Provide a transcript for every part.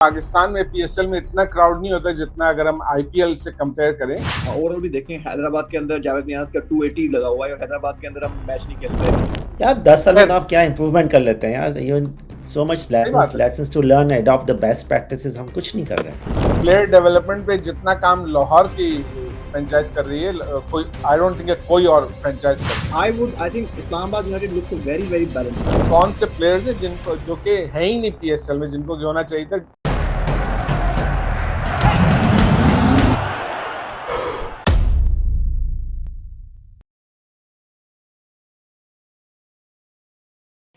पाकिस्तान में पीएसएल में इतना क्राउड नहीं होता जितना अगर हम आईपीएल से कंपेयर करें। ओवरऑल भी देखें, हैदराबाद के अंदर जावेद नियाज का 280 लगा हुआ है और हैदराबाद के अंदर हम मैच नहीं खेलते यार 10 साल में तो आप क्या इम्प्रूवमेंट कर लेते हैं यार। You so much lessons to learn, adopt the best practices. हम कुछ नहीं कर रहे। प्लेयर डेवलपमेंट पे जितना काम लाहौर की फ्रेंचाइज कर रही है, कोई आई डोंट थिंक कोई और फ्रेंचाइज कर। I think Islamabad United looks very very balanced. कौन से प्लेयर्स हैं जिनको जो कि है ही नहीं पीएसएल में, जिनको कि होना चाहिए था।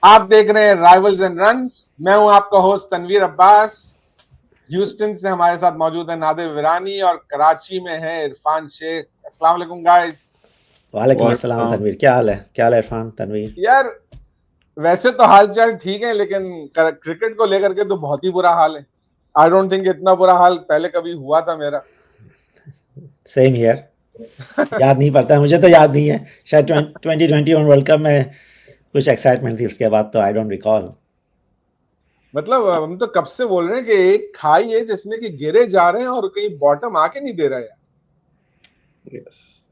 आप देख रहे हैं राइवल्स एंड रन्स। मैं हूं आपका होस्ट तनवीर अब्बास। ह्यूस्टन से हमारे साथ मौजूद है नादिर विरानी और कराची में है इरफान शेख। अस्सलाम वालेकुम गाइस। वालेकुम अस्सलाम तनवीर, क्या हाल है? क्या हाल है इरफान? तनवीर यार वैसे तो हालचाल ठीक है, लेकिन क्रिकेट को लेकर के तो बहुत ही बुरा हाल है। आई डोंट थिंक इतना बुरा हाल पहले कभी हुआ था मेरा। Same here. याद नहीं पड़ता, मुझे तो याद नहीं है। शायद 2021 वर्ल्ड कप में कुछ एक्साइटमेंट थी, उसके बाद तो आई डोंट रिकॉल। मतलब हम तो कब से बोल रहे हैं कि एक खाई है जिसमें कि गिरे जा रहे हैं और कहीं बॉटम आके नहीं दे रहा है। यस,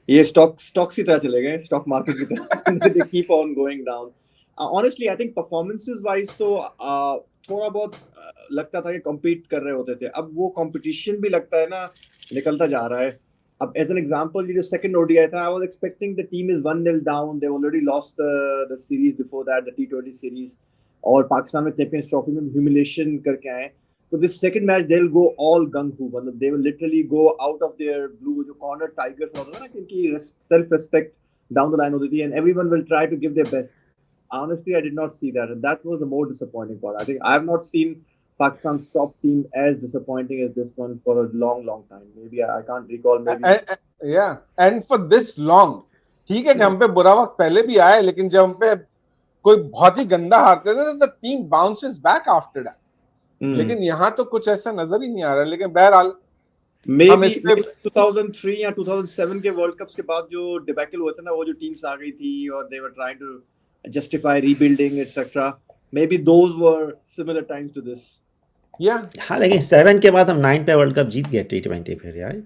ये स्टॉक्स की तरह चले गए, स्टॉक मार्केट की तरह। They keep on going down. Honestly I think performances wise तो थोड़ा बहुत लगता था कि कम्पीट कर रहे होते थे। अब वो कंपटीशन भी लगता है ना निकलता जा रहा है। अब एज एन एग्जांपल, ये जो सेकंड ओडीआई था, I was expecting the team is 1-0 down. They already lost the series before that, the T20 series, और पाकिस्तान में चैंपियंस ट्रॉफी में ह्यूमिलेशन करके आए। तो this second match they will go all gung ho, मतलब they will literally go out of their blue. जो corner tigers होता है ना, क्योंकि self respect down the line होती थी, and everyone will try to give their best. Honestly, I did not see that, and that was the more disappointing part. I think I have not seen Pakistan's top team as disappointing as this one for a long, long time. Maybe I can't recall. Maybe and for this long. ठीक है कि हम पे बुरा वक्त पहले भी आया, लेकिन जब हम पे कोई बहुत ही गंदा हारते थे तो team bounces back after that. लेकिन यहाँ तो कुछ ऐसा नजर ही नहीं आ रहा। लेकिन बहरहाल maybe 2003 या 2007 के वर्ल्ड कप्स के बाद जो डिबैकल हुआ था ना, वो जो टीम्स आ गई थी और they were trying to justify rebuilding etc. Maybe those were similar times to this. हाँ, लेकिन 7 के बाद हम 9 पे वर्ल्ड कप जीत गए टी20 फिर यार।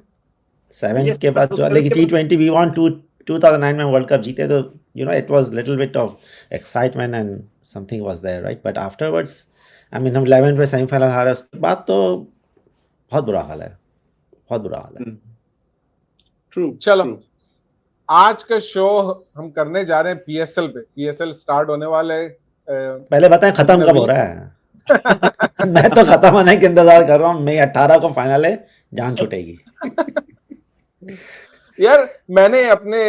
7 के बाद तो, लेकिन टी20 वी वॉन 2009 में वर्ल्ड कप जीते तो you know it was little bit of excitement and something was there, right? But afterwards I mean हम 11 पे सेमीफाइनल हारे, उसके बाद तो बहुत बुरा हाल है, बहुत बुरा हाल है। ट्रू। चलो आज का शो हम करने जा रहे हैं पीएसएल पे। पीएसएल स्टार्ट होने वाले पहले बताएं खत्म कब हो रहा है? मैं तो खत्म होने के इंतजार कर रहा हूँ। मई 18 को फाइनल है, जान छूटेगी। यार मैंने अपने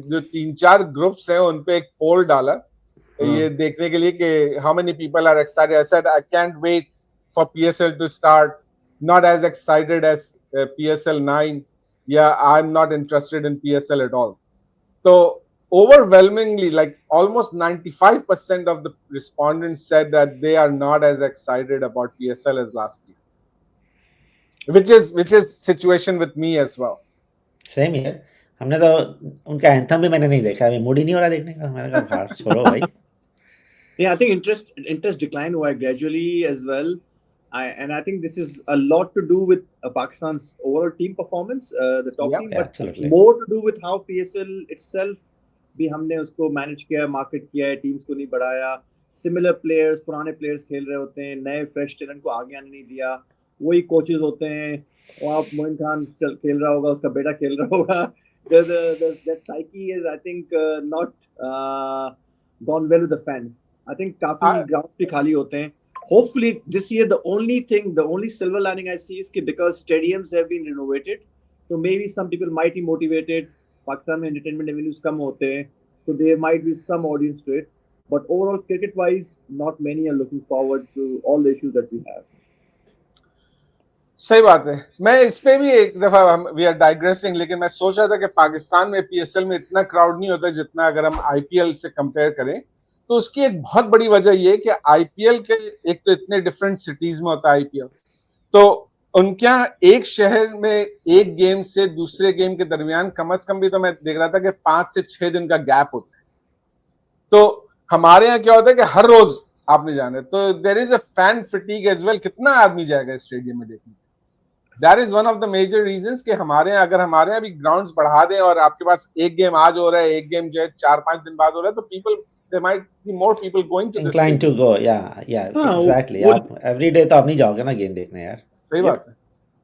जो 3-4 ग्रुप्स हैं उन पे एक पोल डाला ये देखने के लिए कि how many people are excited. I said I can't wait for PSL to start, not as excited as PSL 9 या I am not interested in PSL at all. So overwhelmingly, like almost 95% of the respondents said that they are not as excited about PSL as last year, which is situation with me as well. Same here. हमने तो उनका anthem भी मैंने नहीं देखा, अभी mood ही नहीं हो रहा देखने का। मैंने कहा भाड़ छोड़ो भाई। Yeah, I think interest decline हुआ है gradually as well. And I think this is a lot to do with Pakistan's overall team performance, the top team, but absolutely more to do with how PSL itself भी हमने उसको manage किया, market किया है, teams को नहीं बढ़ाया। Similar players, पुराने प्लेयर्स खेल रहे होते हैं, नए फ्रेश टैलेंट को आगे आने नहीं दिया। वही कोचेस होते हैं, और आप मोइन खान खेल रहा होगा, उसका बेटा खेल रहा होगा। That psyche is, I think, not gone well with the fans. I think काफी ग्राउंड भी खाली होते हैं। Hopefully this year the only silver lining I see is because stadiums have been renovated, so maybe some people might be motivated. Pakistan में entertainment revenues कम होते हैं, so there might be some audience to it. But overall cricket wise, not many are looking forward to all the issues that we have. सही बात है। मैं इस पे भी एक दफा वी आर डाइग्रेसिंग, लेकिन मैं सोच रहा था कि पाकिस्तान में पीएसएल में इतना क्राउड नहीं होता जितना अगर हम आईपीएल से कंपेयर करें। तो उसकी एक बहुत बड़ी वजह ये है कि आईपीएल के एक तो इतने डिफरेंट सिटीज में होता है आईपीएल, तो उनके यहाँ एक शहर में एक गेम से दूसरे गेम के दरमियान कम से कम भी तो मैं देख रहा था कि 5 से 6 दिन का गैप होता है। तो हमारे यहाँ क्या होता है कि हर रोज आपने जाना। तो there is a fan fatigue as well, कितना आदमी जाएगा स्टेडियम में देखने। That is one of the major reasons कि हमारे यहाँ, अगर हमारे यहाँ भी ग्राउंड्स बढ़ा दें और आपके पास एक गेम आज हो रहा है, एक गेम जो है 4-5 दिन बाद हो रहा है, तो people, there might be more people going to the inclined to stadium. go, yeah, हाँ, exactly. वो आप every day तो आप नहीं जाओगे ना गेम देखने यार। सही बात है।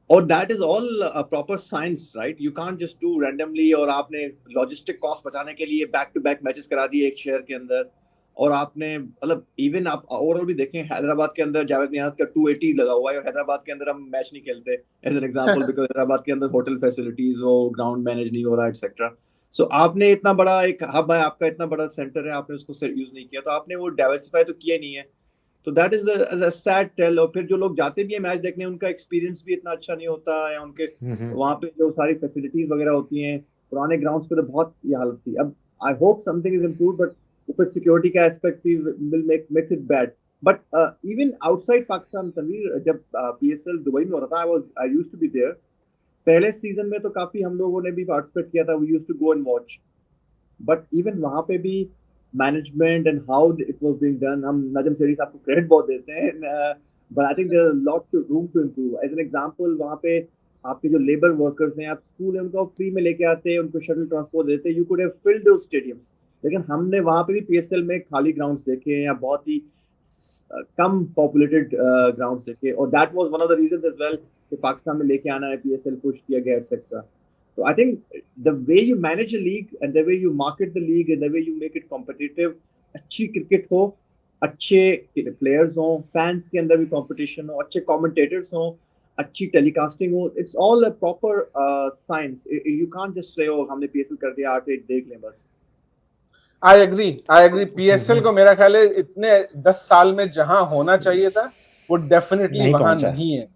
और that is all a proper science, right? You can't just do randomly, और आपने logistic cost बचाने के लिए back to back matches करा दिए एक शहर के अंदर, और आपने मतलब इवन आप ओवरऑल भी देखें, हैदराबाद के अंदर जावेद नियाज का 280 लगा हुआ है और हैदराबाद के अंदर हम मैच नहीं खेलते as an example, because Hyderabad के अंदर होटल फैसिलिटीज हो, ग्राउंड मैनेज नहीं हो रहा, एटसेट्रा। सो आपने इतना बड़ा एक हब है, आपका इतना बड़ा सेंटर है, आपने उसको यूज नहीं किया, तो आपने वो डाइवर्सिफाई तो किया नहीं है। तो that is a sad tale. और फिर जो लोग जाते भी हैं मैच देखने, उनका एक्सपीरियंस भी इतना अच्छा नहीं होता, या उनके वहाँ पे जो सारी फैसिलिटीज वगैरह होती हैं पुराने ग्राउंड्स पे तो बहुत ये हालत थी। अब I hope something is improve, but ऊपर सिक्योरिटी का एस्पेक्ट भी will makes it bad. But even outside Pakistan, Tanveer, जब पीएसएल दुबई में हो रहा था, I used to be there. पहले सीजन में तो काफी हम लोगों ने भी पार्टिसिपेट किया था, we used to go and watch. But even वहां पे भी management and how it was being done, हम नजम शरीफ आपको क्रेडिट बहुत देते हैं, but I think there is a lot to room to improve. As an example, वहां पे आपके जो लेबर वर्कर्स हैं, आप स्कूल है उनको फ्री में लेके आते हैं, उनको शटल ट्रांसपोर्ट देते हैं, you could have filled those stadium. लेकिन हमने वहां पे भी पीएसएल में खाली ग्राउंड्स देखे हैं, या बहुत ही कम पॉपुलेटेड ग्राउंड्स देखे, और that was one of the reasons as well कि पाकिस्तान में लेके आना है, पीएसएल पुश किया गया, etcetera. So I think the way you manage a league and the way you market the league and the way you make it competitive, अच्छी cricket हो, अच्छे प्लेयर्स हो, फैंस के अंदर भी कंपटीशन हो, अच्छे कमेंटेटर्स हो, अच्छी टेलीकास्टिंग हो, it's all a proper science. You can't just say हमने पीएसएल कर दिया, आके देख लें बस। I agree. पीएसएल को मेरा ख्याल है इतने 10 साल में जहां होना चाहिए था वो डेफिनेटली वहां नहीं है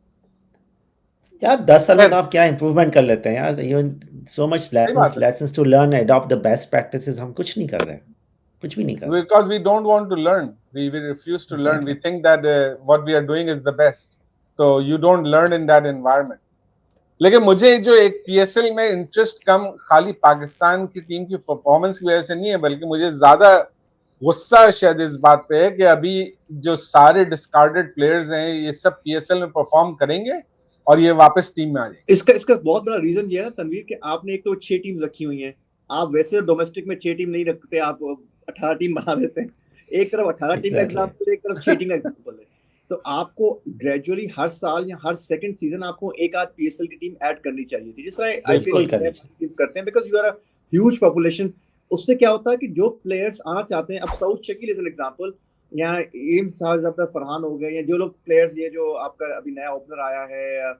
यार। 10 साल में तो आप क्या इंप्रूवमेंट कर लेते हैं यार। You so much lessons to learn, adopt the best practices. हम कुछ नहीं कर रहे हैं, कुछ भी नहीं कर रहे, because we don't want to learn, we refuse to learn, we think that what we are doing is the best, तो you don't learn in that environment. लेकिन मुझे जो एक पीएसएल में इंटरेस्ट कम खाली पाकिस्तान की टीम की परफॉर्मेंस की वजह से नहीं है, बल्कि मुझे ज्यादा गुस्सा शायद इस बात पे है कि अभी जो सारे डिस्कार्डेड प्लेयर्स हैं ये सब पीएसएल में परफॉर्म करेंगे और ये वापस टीम में आ जाएंगे। इसका बहुत बड़ा रीजन ये है ना तनवीर, कि आपने एक तो 6 टीम्स रखी हुई हैं। आप वैसे डोमेस्टिक में 6 टीम नहीं रखते, आप 18 टीम बना देते हैं। एक तरफ 18 टीम का एग्जांपल, एक तरफ 6 टीम का एग्जांपल है। तो आपको ग्रेजुअली हर साल या हर सेकंड सीजन आपको एक आध पीएसएल की टीम ऐड करनी चाहिए थी, जिस तरह आईपीएल करते हैं, because you are a huge population. उससे क्या होता है कि जो प्लेयर्स आना चाहते हैं, अब Saud Shakeel as an example, या एम फरहान हो गए, या जो लोग प्लेयर्स, ये जो आपका अभी नया ओपनर आया है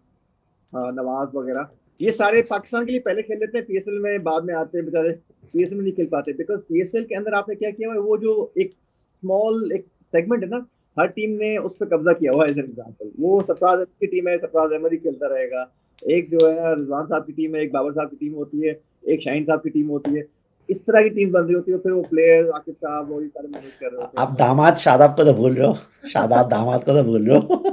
नवाज वगैरह, ये सारे पाकिस्तान के लिए पहले खेल लेते हैं, पीएसएल में बाद में आते हैं, बेचारे पीएसएल में नहीं खेल पाते। बिकॉज पीएसएल के अंदर आपने क्या किया है, वो जो एक स्मॉल एक सेगमेंट है ना, हर टीम ने उस पर कब्जा किया हुआ है। एज एन एग्जांपल, वो सरफराज अहमद की टीम है, सरफराज अहमद ही खेलता रहेगा। एक जो है रिजवान साहब की टीम है, एक बाबर साहब की टीम होती है, एक शाहीन साहब की टीम होती है। इस तरह की टीम बन रही होती है, फिर वो प्लेयर आकिब साहब वो सारे मैनेज कर रहे होते हैं। आप दामाद शादाब को तो भूल रहे हो, शादाब दामाद को तो भूल रहे हो।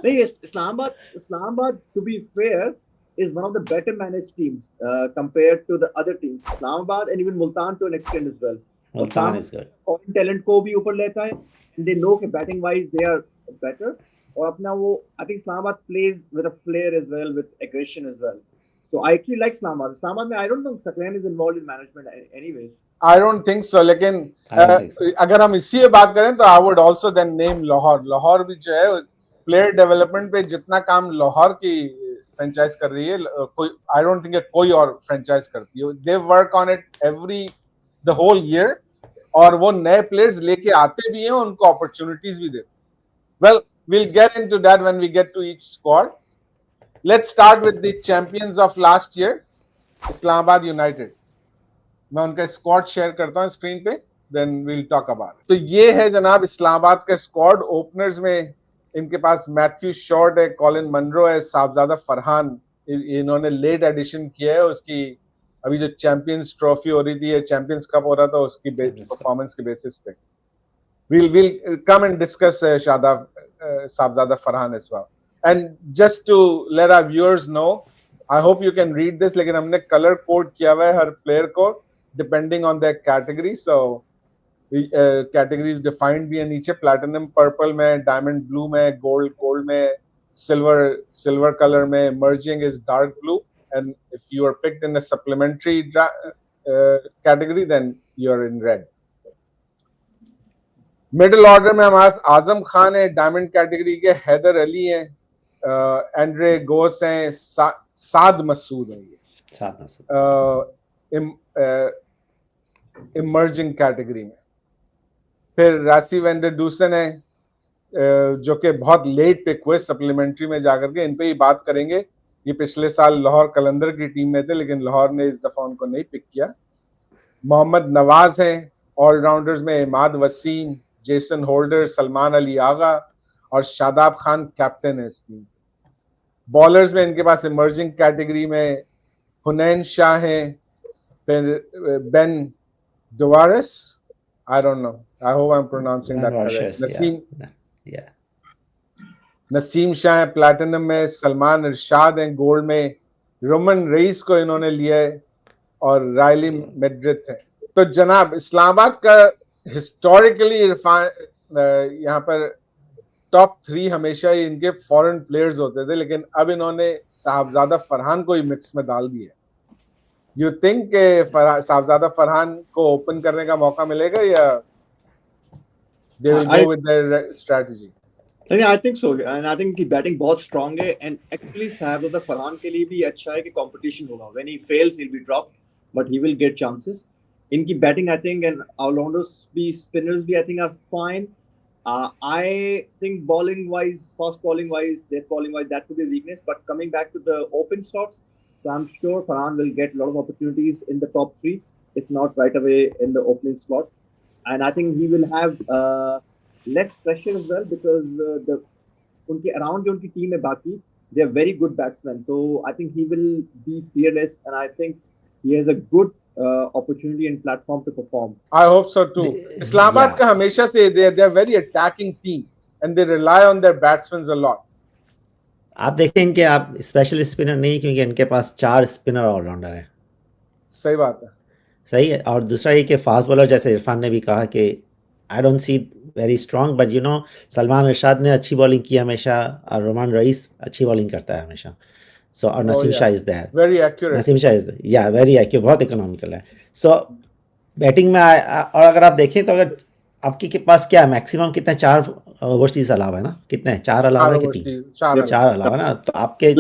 नहीं, Islamabad to be fair is one of the better managed teams compared to the other teams. Islamabad and even Multan to an extent as well. Multan is good. Foreign talent को भी ऊपर लेता है, and they know कि batting wise they are better. और अपना वो, I think Islamabad plays with a flair as well, with aggression as well. So I actually like Islamabad. Islamabad में I don't know Saklan is involved in management anyways. I don't think so. लेकिन अगर हम इसी बात करें तो I would also then name Lahore. Lahore भी जो है प्लेयर डेवलपमेंट पे जितना काम लाहौर की फ्रेंचाइज कर रही है, कोई आई डोंट थिंक कोई और फ्रेंचाइज करती है। They work on it every the whole year, और वो नए प्लेयर्स लेके आते भी हैं, उनको अपॉर्चुनिटीज भी देते हैं। Well, we'll get into that when we get to each squad. Let's start with the champions of last year, Islamabad United. मैं उनका स्क्वाड शेयर करता हूँ स्क्रीन पे, then we'll talk about it. तो ये है जनाब इस्लामाबाद का स्क्वाड। ओपनर्स में इनके पास मैथ्यू शॉर्ट है, कॉलिन मनरो है, साहबजादा फरहान इन्होंने लेट एडिशन किया है। उसकी अभी जो चैंपियंस ट्रॉफी हो रही थी, चैंपियंस कप हो रहा था, उसकी परफॉर्मेंस के बेसिस पे we'll come and discuss Shadab Saabzada Farhan as well. And just to let our viewers know, I hope you can read this, लेकिन हमने color code किया हुआ है हर player को depending on their category. So categories defined भी है नीचे, प्लैटिनम पर्पल में, डायमंड ब्लू में, गोल्ड में, सिल्वर कलर में, emerging is dark blue, and if you are picked in a supplementary category then you are in red. Middle order में हमारे आजम खान है डायमंड कैटेगरी के, हैदर अली हैं, एंड्रे गोस हैं, साद मसूद हैं, इमर्जिंग कैटेगरी में। फिर रासी वेंडर डूसन है जो कि बहुत लेट पिक हुए सप्लीमेंट्री में जाकर के, इन पे ही बात करेंगे। ये पिछले साल लाहौर कलंदर की टीम में थे लेकिन लाहौर ने इस दफा उनको नहीं पिक किया। मोहम्मद नवाज हैं ऑलराउंडर्स में, इमाद वसीम, जेसन होल्डर, सलमान अली आगा और शादाब खान कैप्टन है इस टीम। बॉलर्स में इनके पास इमर्जिंग कैटेगरी में हुनैन शाह हैं, फिर Ben Dwarshuis, I don't know, I hope I am pronouncing that correct, Naseem Shah है प्लैटिनम में, सलमान इरशाद हैं गोल्ड में, रोमन रईस को इन्होंने लिया है और रायली मेड्रिथ है। तो जनाब इस्लामाबाद का हिस्टोरिकली यहाँ पर टॉप 3 हमेशा ही इनके फॉरेन प्लेयर्स होते थे, लेकिन अब इन्होंने साहबजादा फरहान को ही मिक्स में डाल दिया। यू थिंक साहबजादा फरहान को ओपन करने का मौका मिलेगा या they will go with their strategy? I think so, and I think की बैटिंग बहुत स्ट्रांग है, and actually साहबजादा फरहान के लिए भी अच्छा है कि कंपटीशन होगा। When he fails, he'll be dropped, but he will get chances. इनकी batting I think and all-rounders भी, spinners भी I think are fine. I think bowling wise, fast bowling wise, death bowling wise, that could be a weakness. But coming back to the open slots, so I'm sure Farhan will get a lot of opportunities in the top 3, if not right away in the opening slot. And I think he will have less pressure as well because unke around jo unki team hai baki, they are very good batsmen. So I think he will be fearless, and I think he has a good opportunity and platform to perform. I hope so too. Islamabad ka hamesha se they are very attacking team and they rely on their batsmen a lot. आप देखें इनके, आप special spinner नहीं, क्योंकि इनके पास 4 spinner allrounder है। सही बात है, सही है। और दूसरा ये कि फास्ट बॉलर जैसे इरफान ने भी कहा कि I don't see very strong, but you know Salman Irshad ने अच्छी बॉलिंग की हमेशा, और रोमान रईस अच्छी बॉलिंग करता है हमेशा। सो और Naseem Shah is there, very accurate, Naseem Shah is very accurate, बहुत इकोनॉमिकल है। सो बैटिंग में और अगर आप देखें तो अगर आपके के पास क्या मैक्सिमम कितने, 4 ओवरसीज अलावा है ना, कितने 4 अलावा है कितनी, 4 अलावा ना। तो आपके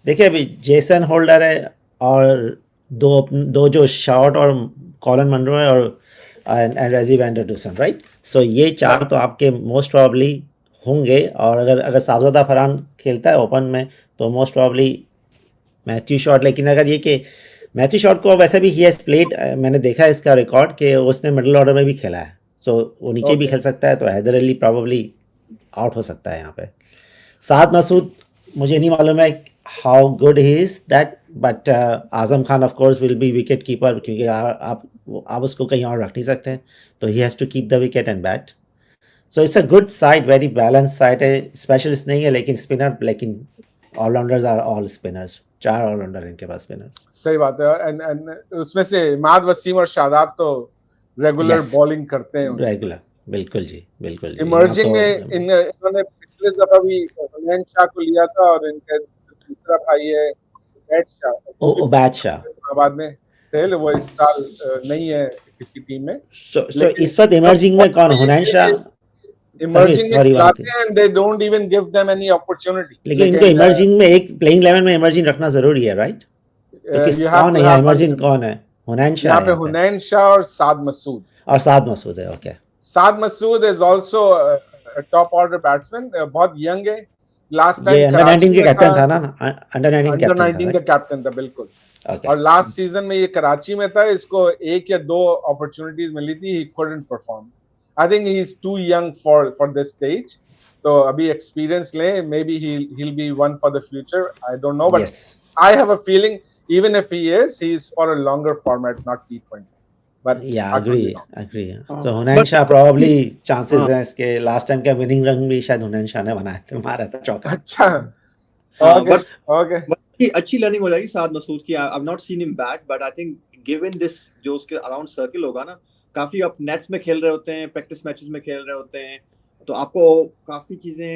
देखिए अभी जेसन होल्डर है और दो जो शॉर्ट और कॉलन मनरो है और रेजी वैंडर डूसन, राइट। सो ये 4 तो आपके मोस्ट प्रोबेबली होंगे। और अगर साहबजादा फरहान खेलता है ओपन में तो मोस्ट प्रोबेबली मैथ्यू शॉट। लेकिन अगर ये कि मैथ्यू शॉट को वैसे भी ही हैज प्लेड, मैंने देखा है इसका रिकॉर्ड कि उसने मिडिल ऑर्डर में भी खेला है, सो वो नीचे भी खेल सकता है। तो हैदर अली प्रॉबेबली आउट हो सकता है यहाँ पे। साद मसूद मुझे नहीं मालूम है how good he is that, but Azam Khan of course will be wicket keeper, क्योंकि आप उसको कहीं और रख नहीं सकते हैं, तो ही has to keep the wicket and bat. So it's a good side, very balance side है। स्पेशलिस्ट नहीं है लेकिन स्पिनर, लेकिन allrounders are all spinners, 4 allrounder इनके पास स्पिनर्स। सही बात है। एंड उसमें से इमाद वसीम और शादाब तो रेगुलर बॉलिंग करते हैं, रेगुलर, बिल्कुल जी, बिल्कुल जी। इमर्जिंग में इन्होंने पिछले दफा भी हुनैन शाह को लिया था और इनका दूसरा भाई है उबैद शाह, इस्लामाबाद में थे, वो इस साल नहीं है किसी टीम में। सो इस वक्त इमर्जिंग में कौन, हुनैन शाह इमर्जिंग में खिलाते हैं and they don't even give them any opportunity। लेकिन इनको इमर्जिंग में एक प्लेइंग 11 में इमर्जिंग रखना जरूरी है, राइट। तो कौन है यहाँ इमर्जिंग, कौन है? हुनैन शाह, यहाँ पे हुनैन शाह और साद मसूद, है। Okay, Saad Masood is also top order batsman, बहुत यंग है। लास्ट टाइम अंडर 19 के कैप्टन था ना, अंडर 19 का कैप्टन था, बिल्कुल। और लास्ट सीजन में ये कराची में था, इसको 1 या 2 अपॉर्चुनिटीज मिली थी, he couldn't perform. I think he is too young for this stage. So अभी experience ले, maybe he'll be one for the future. I don't know, but yes, I have a feeling even if he is for a longer format, not T20. But yeah, agree. So Hunain Shah probably chances हैं इसके। last time का winning run भी शायद हुनैन शाह ने बनाया था, मारा था चौका। अच्छा, okay. अच्छी learning हो जाएगी साद मसूद की। I've not seen him bat, but I think given this जो उसके around circle होगा ना, काफी आप नेट्स में खेल रहे होते हैं, प्रैक्टिस मैचेस में खेल रहे होते हैं, तो आपको काफी चीजें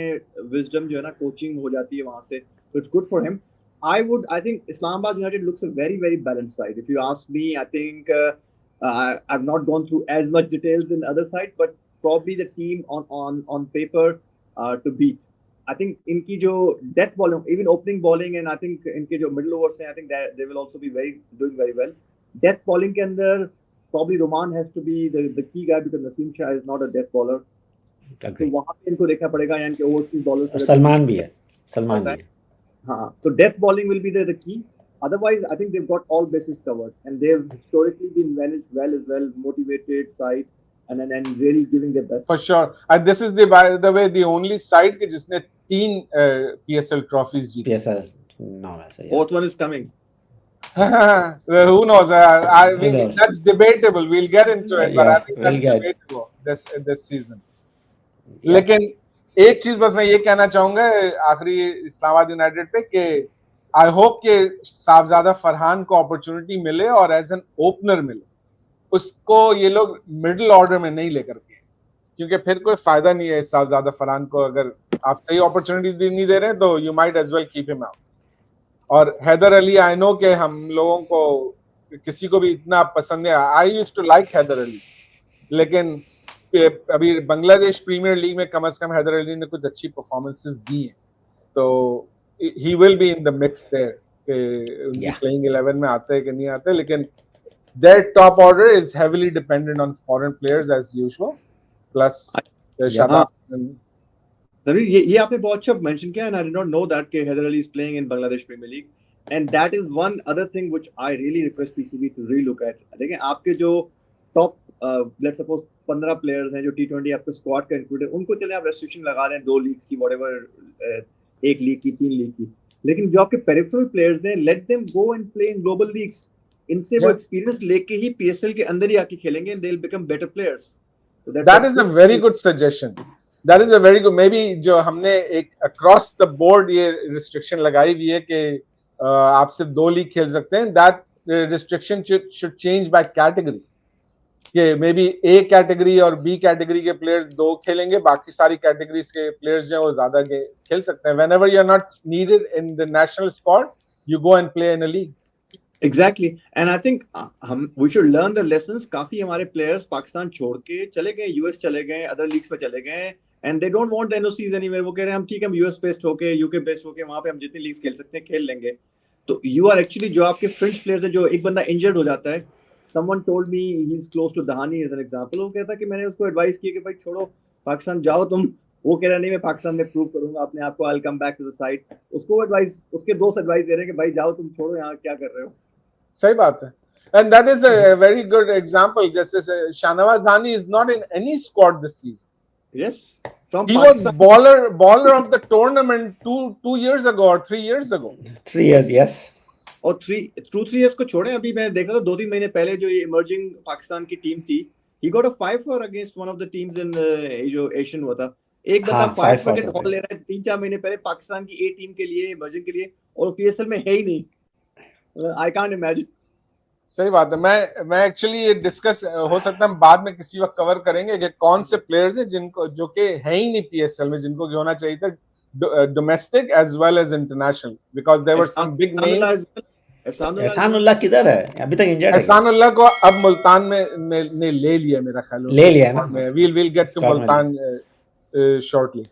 विजडम जो है ना कोचिंग हो जाती है वहां से, तो it's good for him. I think Islamabad United looks a very, very balanced side. If you ask me, I think I've not gone through as much details in other side, but probably the team on paper to beat. I think इनकी जो death bowling, even opening bowling, and I think इनके जो middle overs हैं, I think that they will also be doing very well. Death bowling के अंदर probably Roman has to be the key guy because Naseem Shah is not a death bowler. तो वहाँ पे इनको देखना पड़ेगा, यानी कि overseas bowlers. सलमान भी है. हाँ, so death bowling will be the key. Otherwise, I think they've got all bases covered, and they've historically been managed well as well, motivated side, and really giving their best. For sure, and this is by the way the only side के जिसने 3 PSL trophies जीती. PSL, no, ऐसा. Fourth one is coming. Who knows? That's debatable. We'll get into it, but I think that's debatable this season. लेकिन एक चीज बस मैं ये कहना चाहूंगा आखिरी इस्लामाबाद यूनाइटेड पे कि आई होप कि साहबजादा फरहान को अपॉर्चुनिटी मिले और एज एन ओपनर मिले, उसको ये लोग मिडिल ऑर्डर में नहीं लेकर के, क्योंकि फिर कोई फायदा नहीं है साहबजादा फरहान को अगर आप सही अपॉर्चुनिटी नहीं दे रहे हैं, तो you might as well keep him out. और हैदर अली, आई नो कि हम लोगों को किसी को भी इतना पसंद है, I used to like Haider Ali, लेकिन अभी बांग्लादेश प्रीमियर लीग में कम से कम हैदर अली ने कुछ अच्छी परफॉर्मेंसेस दी हैं, तो he will be in the mix there कि प्लेइंग 11 में आते हैं कि नहीं आते, लेकिन their top order is heavily dependent on foreign players as usual, plus ये आपने बहुत अच्छा मेंशन किया, and I did not know that कि Haider Ali is playing in Bangladesh Premier League, and that is one other thing which I really request PCB to relook at. देखें आपके जो top let's suppose 15 players हैं जो T20 आपके squad का included, उनको चले आप रेस्ट्रिक्शन लगा दें 2 लीग की, व्हाटएवर, 1 लीग की, 3 लीग की, लेकिन जो आपके पेरिफेरल प्लेयर्स हैं, let them go and play in global leagues. इनसे वो एक्सपीरियंस लेके ही पीएसएल के अंदर ही आके खेलेंगे, and they'll become better players. So that is a very good suggestion. That is a very good, maybe जो हमने एक across the board ये restriction लगाई हुई है कि आप सिर्फ 2 लीग खेल सकते हैं, that restriction should change by category. कि मे बी ए कैटेगरी और बी कैटेगरी के प्लेयर्स 2 खेलेंगे, बाकी सारी कैटेगरीज के प्लेयर्स जो हैं वो ज्यादा खेल सकते हैं. whenever you are not needed in the national squad, you go and play in a league. Exactly, and I think we should learn the lessons. काफी हमारे प्लेयर्स पाकिस्तान छोड़ के चले गए, यूएस चले गए, अदर लीग्स में चले गए, and they don't want the NOCs anywhere. वो कह रहे हैं हम ठीक है, हम यूएस बेस्ड होके, यूके बेस्ड होके, वहां पे हम जितनी लीग्स खेल सकते हैं खेल लेंगे. तो यू आर एक्चुअली, जो आपके फ्रेंच प्लेयर्स है, जो एक बंदा इंजर्ड हो जाता है, someone told me he's close to Dahani as an example, वो कहता कि मैंने उसको एडवाइस की कि भाई छोड़ो पाकिस्तान जाओ तुम, वो कह रहा नहीं मैं पाकिस्तान में प्रूव करूंगा अपने आप को, I'll come back to the side. उसको एडवाइस, उसके दोस्त एडवाइस दे रहे हैं कि भाई जाओ तुम, छोड़ो यहाँ क्या कर रहे हो. सही बात है, and that is a very good example. Just Shahnawaz Dhani is not in any squad this season. Yes, from he Pakistan. was bowler of the tournament 2 years ago or 3 years ago. 3 years, yes. और 3 years को छोड़े, अभी मैं देख रहा था 2-3 महीने पहले जो ये इमर्जिंग पाकिस्तान की टीम थी, he got a 5 against one of the teams in जो एशियन हुआ था. एक बंदा 5 विकेट हॉल ले रहा है 3-4 महीने पहले पाकिस्तान की ए टीम के लिए, इमर्जिंग के लिए, और पीएसएल में है ही नहीं. I can't imagine. सही बात है. मैं एक्चुअली ये डिस्कस हो सकता है बाद में किसी वक्त कवर करेंगे कि कौन से प्लेयर्स हैं जिनको, जो कि है ही नहीं पीएसएल में, जिनको कि होना चाहिए था domestic as well as international, because there were some big names. Ehsanullah किधर है? अभी तक इंजर्ड है. एहसानुल्लाह को अब मुल्तान में ले लिया, मेरा ख्याल है. ले लिया ना. we'll get to Multan shortly.